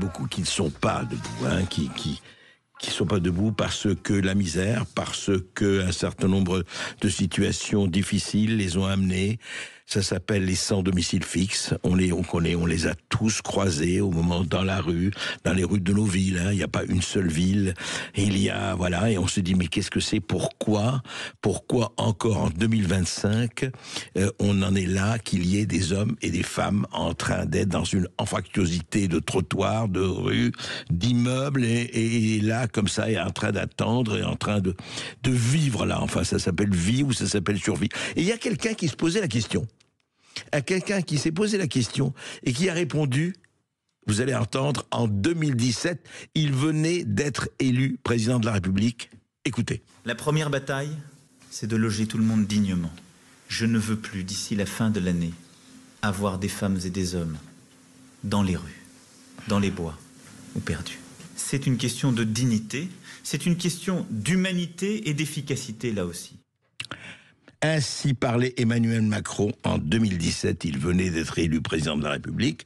beaucoup qui ne sont pas debout, hein, qui sont pas debout parce que la misère, parce que un certain nombre de situations difficiles les ont amenés. Ça s'appelle les sans domicile fixe. On connaît, on les a tous croisés au moment dans la rue, dans les rues de nos villes. Hein. Il n'y a pas une seule ville. Et et on se dit mais qu'est-ce que c'est? Pourquoi encore en 2025 on en est là qu'il y ait des hommes et des femmes en train d'être dans une anfractuosité de trottoirs, de rues, d'immeubles et là comme ça est en train d'attendre et en train de vivre là. Enfin ça s'appelle vie ou ça s'appelle survie. Et il y a quelqu'un qui se posait la question. Quelqu'un qui s'est posé la question et qui a répondu, vous allez entendre, en 2017, il venait d'être élu président de la République. Écoutez. La première bataille, c'est de loger tout le monde dignement. Je ne veux plus, d'ici la fin de l'année, avoir des femmes et des hommes dans les rues, dans les bois ou perdus. C'est une question de dignité, c'est une question d'humanité et d'efficacité là aussi. Ainsi parlait Emmanuel Macron en 2017, il venait d'être élu président de la République.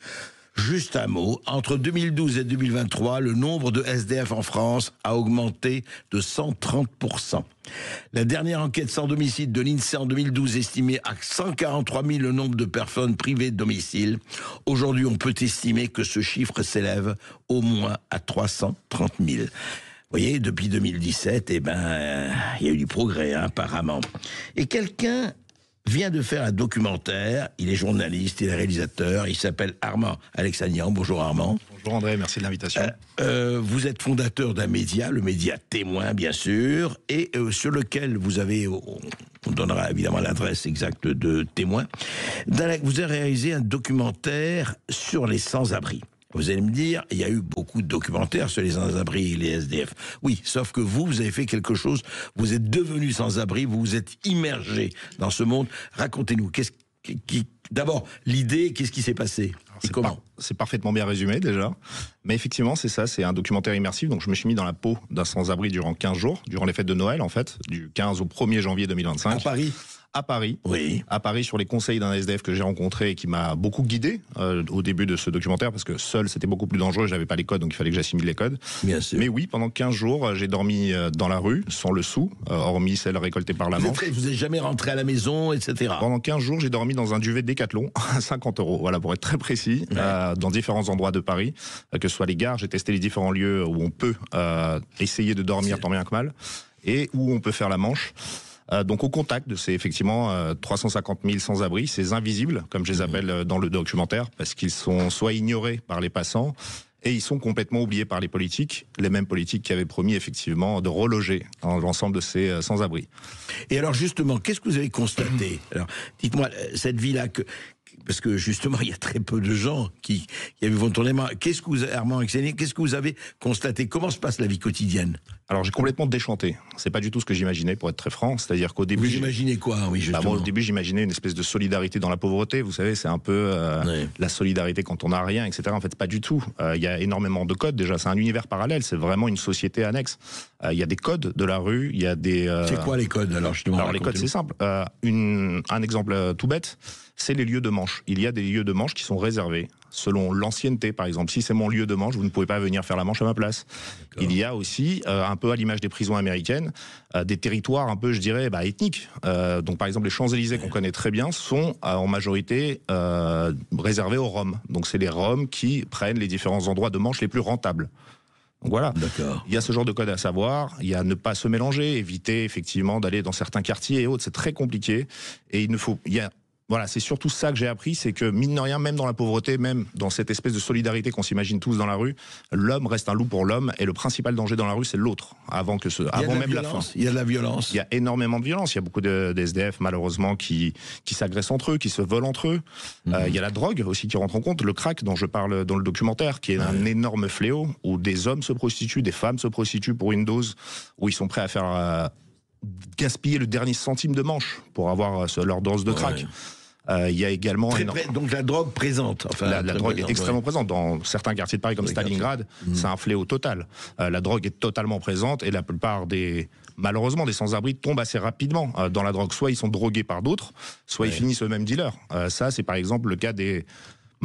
Juste un mot, entre 2012 et 2023, le nombre de SDF en France a augmenté de 130%. La dernière enquête sans domicile de l'INSEE en 2012 estimait à 143 000 le nombre de personnes privées de domicile. Aujourd'hui, on peut estimer que ce chiffre s'élève au moins à 330 000. Vous voyez, depuis 2017, il y a eu du progrès, hein, apparemment. Et quelqu'un vient de faire un documentaire, il est journaliste, il est réalisateur, il s'appelle Armand Alexanian. Bonjour Armand. Bonjour André, merci de l'invitation. Vous êtes fondateur d'un média, le média Témoin bien sûr, et sur lequel vous avez, on donnera évidemment l'adresse exacte de Témoin, vous avez réalisé un documentaire sur les sans-abri. Vous allez me dire, il y a eu beaucoup de documentaires sur les sans-abri et les SDF. Oui, sauf que vous avez fait quelque chose, vous êtes devenu sans-abri, vous vous êtes immergé dans ce monde. Racontez-nous, d'abord, l'idée, qu'est-ce qui s'est passé et comment? C'est parfaitement bien résumé déjà. Mais effectivement, c'est ça, c'est un documentaire immersif. Donc je me suis mis dans la peau d'un sans-abri durant 15 jours, durant les fêtes de Noël en fait, du 15 au 1er janvier 2025. À Paris, oui. À Paris, sur les conseils d'un SDF que j'ai rencontré et qui m'a beaucoup guidé au début de ce documentaire, parce que seul, c'était beaucoup plus dangereux, j'avais pas les codes, donc il fallait que j'assimile les codes. Bien sûr. Mais oui, pendant 15 jours, j'ai dormi dans la rue, sans le sou, hormis celle récoltée par la Manche. Vous n'êtes jamais rentré à la maison, etc. Pendant 15 jours, j'ai dormi dans un duvet Décathlon, à 50 €, voilà, pour être très précis, dans différents endroits de Paris, que ce soit les gares, j'ai testé les différents lieux où on peut essayer de dormir tant bien que mal, et où on peut faire la Manche. Donc au contact de ces effectivement 350 000 sans-abri, ces invisibles, comme je les appelle dans le documentaire, parce qu'ils sont soit ignorés par les passants, et ils sont complètement oubliés par les politiques, les mêmes politiques qui avaient promis effectivement de reloger l'ensemble de ces sans-abri. Et alors justement, qu'est-ce que vous avez constaté? Alors, dites-moi, cette vie-là, parce que justement, il y a très peu de gens qui avaient votre tournement. Armand Alexanian, qu'est-ce que vous avez constaté? Comment se passe la vie quotidienne? Alors j'ai complètement déchanté. C'est pas du tout ce que j'imaginais, pour être très franc. C'est-à-dire qu'au début, vous imaginez quoi? Oui, justement. Moi, au début, j'imaginais une espèce de solidarité dans la pauvreté. Vous savez, c'est un peu la solidarité quand on n'a rien, etc. En fait, pas du tout. Il y a énormément de codes. Déjà, c'est un univers parallèle. C'est vraiment une société annexe. Il y a des codes de la rue. Il y a des. C'est quoi les codes alors justement? Alors les codes, c'est simple. Un exemple tout bête, c'est les lieux de manche. Il y a des lieux de manche qui sont réservés selon l'ancienneté. Par exemple, si c'est mon lieu de manche, vous ne pouvez pas venir faire la manche à ma place. Il y a aussi, un peu à l'image des prisons américaines, des territoires un peu, je dirais, ethniques. Donc par exemple, les Champs-Élysées qu'on connaît très bien sont en majorité réservés aux Roms. Donc c'est les Roms qui prennent les différents endroits de manche les plus rentables. Donc voilà, il y a ce genre de code à savoir, il y a ne pas se mélanger, éviter effectivement d'aller dans certains quartiers et autres, c'est très compliqué. Et voilà, c'est surtout ça que j'ai appris, c'est que mine de rien, même dans la pauvreté, même dans cette espèce de solidarité qu'on s'imagine tous dans la rue, l'homme reste un loup pour l'homme, et le principal danger dans la rue, c'est l'autre, avant même la fin. Il y a de la violence. Il y a énormément de violence. Il y a beaucoup de SDF malheureusement qui s'agressent entre eux, qui se volent entre eux. Il y a la drogue aussi qui rentre en compte, le crack dont je parle dans le documentaire, qui est un énorme fléau où des hommes se prostituent, des femmes se prostituent pour une dose, où ils sont prêts à faire gaspiller le dernier centime de manche pour avoir leur dose de crack. Il y a également donc la drogue présente. Enfin, la drogue est extrêmement présente dans certains quartiers de Paris comme Stalingrad. C'est un fléau total. La drogue est totalement présente et la plupart malheureusement des sans-abri tombent assez rapidement dans la drogue. Soit ils sont drogués par d'autres, soit ils finissent eux-mêmes dealers. Ça c'est par exemple le cas des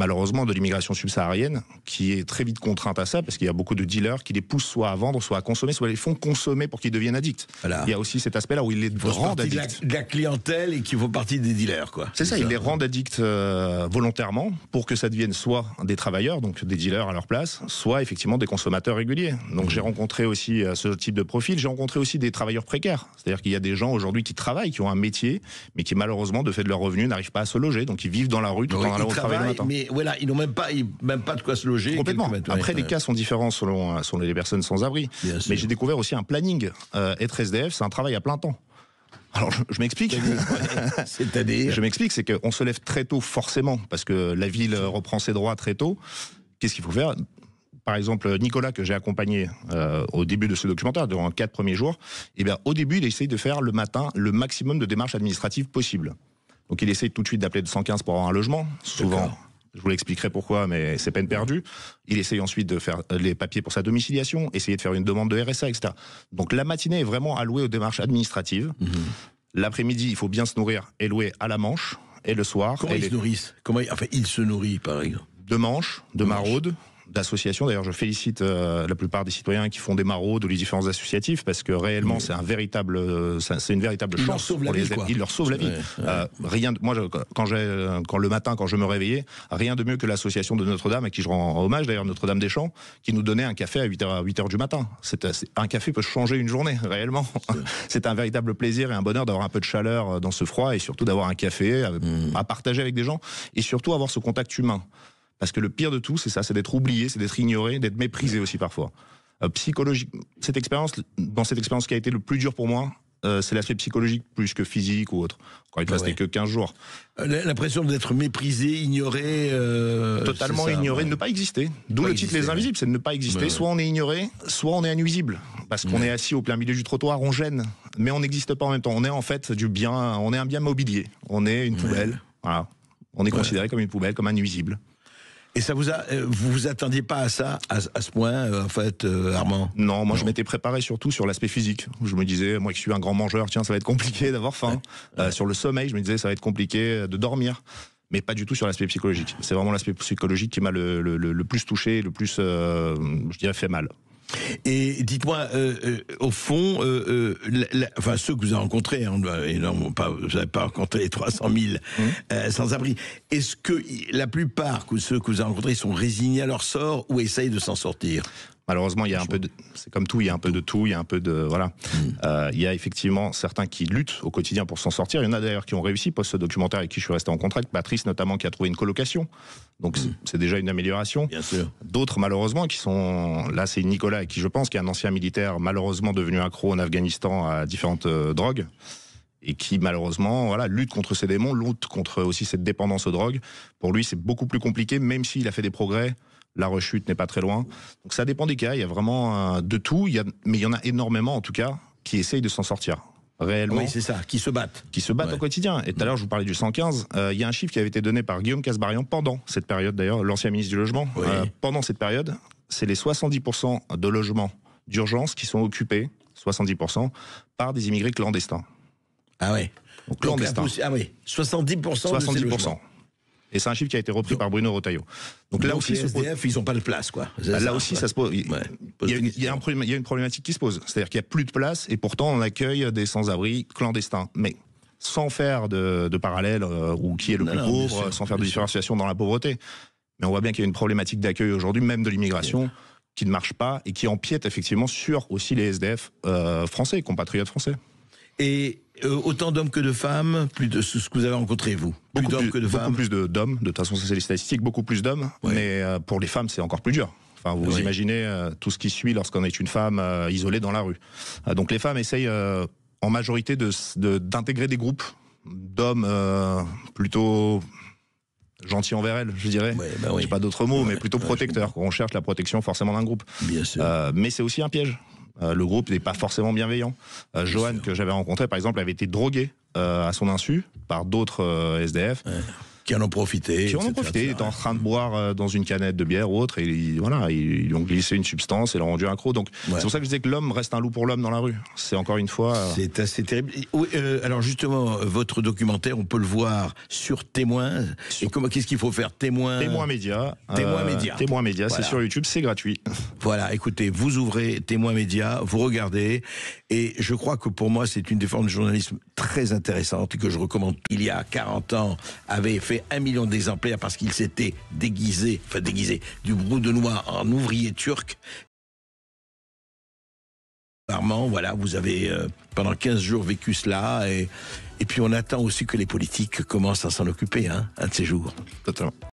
malheureusement, de l'immigration subsaharienne, qui est très vite contrainte à ça, parce qu'il y a beaucoup de dealers qui les poussent soit à vendre, soit à consommer, soit les font consommer pour qu'ils deviennent addicts. Voilà. Il y a aussi cet aspect-là où ils les rendent addicts. De la clientèle et qui font partie des dealers, quoi. C'est ça, ils les rendent addicts volontairement pour que ça devienne soit des travailleurs, donc des dealers à leur place, soit effectivement des consommateurs réguliers. Donc j'ai rencontré aussi ce type de profil. J'ai rencontré aussi des travailleurs précaires. C'est-à-dire qu'il y a des gens aujourd'hui qui travaillent, qui ont un métier, mais qui malheureusement, de fait de leur revenu, n'arrivent pas à se loger. Donc ils vivent dans la rue tout en allant au travail le matin. Mais voilà, ils n'ont même pas de quoi se loger. Complètement. Après, les cas sont différents selon les personnes sans abri. Mais j'ai découvert aussi un planning. Être SDF, c'est un travail à plein temps. Alors, je m'explique. C'est-à-dire Je m'explique, c'est qu'on se lève très tôt, forcément, parce que la ville reprend ses droits très tôt. Qu'est-ce qu'il faut faire ? Par exemple, Nicolas, que j'ai accompagné au début de ce documentaire, durant les 4 premiers jours, eh bien, au début, il essaye de faire le matin le maximum de démarches administratives possibles. Donc, il essaye tout de suite d'appeler le 115 pour avoir un logement. Souvent, je vous l'expliquerai pourquoi, mais c'est peine perdue. Il essaye ensuite de faire les papiers pour sa domiciliation, essayer de faire une demande de RSA, etc. Donc, la matinée est vraiment allouée aux démarches administratives. L'après-midi, il faut bien se nourrir et louer à la manche. Et le soir... Comment ils se nourrissent ? Enfin, il se nourrit, par exemple. De manches, de maraudes, d'associations. D'ailleurs, je félicite la plupart des citoyens qui font des maraudes ou les différents associatifs, parce que réellement, c'est une véritable chance pour les aider. Ils leur sauvent la vie. Moi, quand le matin, quand je me réveillais, rien de mieux que l'association de Notre-Dame, à qui je rends hommage, d'ailleurs, Notre-Dame-des-Champs, qui nous donnait un café à 8h du matin. Un café peut changer une journée, réellement. C'est un véritable plaisir et un bonheur d'avoir un peu de chaleur dans ce froid, et surtout d'avoir un café à partager avec des gens, et surtout avoir ce contact humain. Parce que le pire de tout, c'est ça, c'est d'être oublié, c'est d'être ignoré, d'être méprisé aussi parfois. Psychologique, dans cette expérience qui a été le plus dur pour moi, c'est l'aspect psychologique plus que physique ou autre. Encore une fois, c'était que 15 jours. L'impression d'être méprisé, ignoré... Totalement ignoré, de ne pas exister. D'où le titre Les Invisibles, c'est de ne pas exister. Soit on est ignoré, soit on est innuisible. Parce qu'on est assis au plein milieu du trottoir, on gêne. Mais on n'existe pas en même temps. On est en fait on est un bien mobilier. On est une poubelle. Voilà. On est considéré comme une poubelle, comme un nuisible. Et ça vous vous attendiez pas à ça, à ce point, en fait, Armand ? Non, moi je m'étais préparé surtout sur l'aspect physique. Je me disais, moi qui suis un grand mangeur, tiens, ça va être compliqué d'avoir faim. Sur le sommeil, je me disais, ça va être compliqué de dormir. Mais pas du tout sur l'aspect psychologique. C'est vraiment l'aspect psychologique qui m'a le plus touché, le plus, je dirais, fait mal. Et dites-moi, au fond, enfin ceux que vous avez rencontrés, vous n'avez pas rencontré les 300 000 sans-abri. Est-ce que la plupart de ceux que vous avez rencontrés sont résignés à leur sort ou essayent de s'en sortir ? Malheureusement, il y a un peu c'est comme tout, il y a un peu de tout, il y a un peu de, voilà. Il y a effectivement certains qui luttent au quotidien pour s'en sortir. Il y en a d'ailleurs qui ont réussi, post ce documentaire avec qui je suis resté en contact. Patrice notamment, qui a trouvé une colocation. Donc c'est déjà une amélioration. Bien sûr. D'autres malheureusement qui sont, là c'est Nicolas avec qui je pense, qui est un ancien militaire malheureusement devenu accro en Afghanistan à différentes drogues. Et qui malheureusement lutte contre ces démons, lutte contre aussi cette dépendance aux drogues. Pour lui c'est beaucoup plus compliqué, même s'il a fait des progrès. La rechute n'est pas très loin. Donc ça dépend des cas, il y a vraiment de tout, mais il y en a énormément en tout cas qui essayent de s'en sortir. Réellement. Oui, c'est ça, qui se battent. Qui se battent au quotidien. Et tout à l'heure, je vous parlais du 115. Il y a un chiffre qui avait été donné par Guillaume Kasbarian pendant cette période, d'ailleurs, l'ancien ministre du Logement. Oui. Pendant cette période, c'est les 70% de logements d'urgence qui sont occupés, 70%, par des immigrés clandestins. Ah ouais. Donc, clandestins. Ah oui, 70%. 70%. Et c'est un chiffre qui a été repris par Bruno Retailleau. Donc là aussi, les SDF, ils n'ont pas de place, quoi. Là aussi, ça se pose. Il y a une problématique qui se pose. C'est-à-dire qu'il n'y a plus de place et pourtant on accueille des sans-abri clandestins. Mais sans faire de parallèle ou qui est le plus pauvre, sans faire de différenciation dans la pauvreté. Mais on voit bien qu'il y a une problématique d'accueil aujourd'hui, même de l'immigration, qui ne marche pas et qui empiète effectivement sur aussi les SDF français, compatriotes français. Et autant d'hommes que de femmes, plus de ce que vous avez rencontré, vous. Plus d'hommes que de femmes. Beaucoup plus d'hommes, de toute façon c'est les statistiques, beaucoup plus d'hommes, mais pour les femmes c'est encore plus dur. Enfin, vous imaginez tout ce qui suit lorsqu'on est une femme isolée dans la rue. Donc les femmes essayent en majorité d'intégrer des groupes d'hommes plutôt gentils envers elles, je dirais. J'ai pas d'autres mots, mais plutôt protecteurs. On cherche la protection forcément d'un groupe. Bien sûr. Mais c'est aussi un piège. Le groupe n'est pas forcément bienveillant. Joanne, que j'avais rencontré, par exemple, avait été droguée à son insu par d'autres SDF. qui en ont profité. Qui en ont etc., profité, ils étaient en etc. train de boire dans une canette de bière ou autre, et ils ont glissé une substance et l'ont rendu accro. Donc c'est pour ça que je disais que l'homme reste un loup pour l'homme dans la rue. C'est encore une fois... C'est assez terrible. Oui, alors justement, votre documentaire, on peut le voir sur Témoin. Et qu'est-ce qu'il faut faire? Témoin Média. Témoin Média. Témoin Média, Voilà. c'est sur YouTube, c'est gratuit. Voilà, écoutez, vous ouvrez Témoin Média, vous regardez, et je crois que pour moi, c'est une des formes de journalisme très intéressante et que je recommande. Il y a 40 ans, avait fait 1 million d'exemplaires parce qu'il s'était déguisé du brou de noix en ouvrier turc. Voilà, vous avez pendant 15 jours vécu cela, et puis on attend aussi que les politiques commencent à s'en occuper, un de ces jours. Totalement.